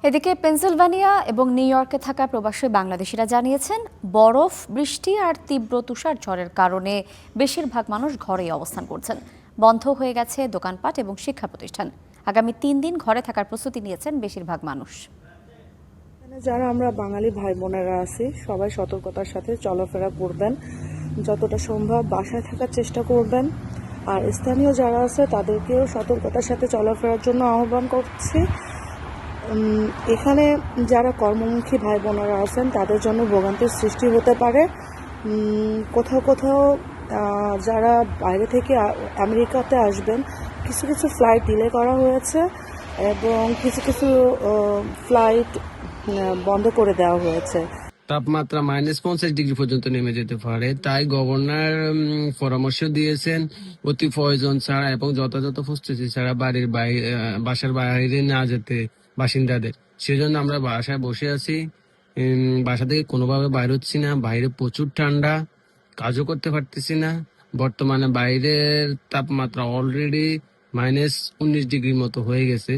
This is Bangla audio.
এদিকে পেনসিলভানিয়া এবং নিউ ইয়র্কে থাকা প্রবাসী বাংলাদেশিরা জানিয়েছেন, বরফ, বৃষ্টি আর তীব্র তুষার ঝড়ের কারণে বেশিরভাগ মানুষ ঘরেই অবস্থান করছেন। বন্ধ হয়ে গেছে দোকানপাট এবং শিক্ষা প্রতিষ্ঠান। আগামী 3 দিন ঘরে থাকার প্রস্তুতি নিয়েছেন বেশিরভাগ মানুষ। যারা আমরা বাঙালি ভাই বোনেরা আছি, সবাই সতর্কতার সাথে চলাফেরা করবেন, যতটা সম্ভব বাসায় থাকার চেষ্টা করবেন। আর স্থানীয় যারা আছে তাদেরকেও সতর্কতার সাথে চলাফেরার জন্য আহ্বান করছি। এখানে যারা কর্মমুখী ভাই বোনেরা আছেন তাদের জন্য ভোগান্তির সৃষ্টি হতে পারে। কোথাও কোথাও যারা বাইরে থেকে আমেরিকাতে আসবেন, কিছু কিছু ফ্লাইট ডিলে করা হয়েছে এবং কিছু কিছু ফ্লাইট বন্ধ করে দেওয়া হয়েছে। তাপমাত্রা -50 ডিগ্রি পর্যন্ত নেমে যেতে পারে, তাই গভর্নর পরামর্শ দিয়েছেন অতি প্রয়োজন ছাড়া এবং যথাযথ প্রস্তুতি ছাড়া বাসার বাইরে না যেতে বাসিন্দাদের। সেজন্য আমরা বাসায় বসে আছি, বাসা থেকে কোনোভাবে বাইরে হচ্ছি না। বাইরে প্রচুর ঠান্ডা, কাজও করতে পারতেছি না। বর্তমানে বাইরের তাপমাত্রা অলরেডি -19 ডিগ্রির মতো হয়ে গেছে।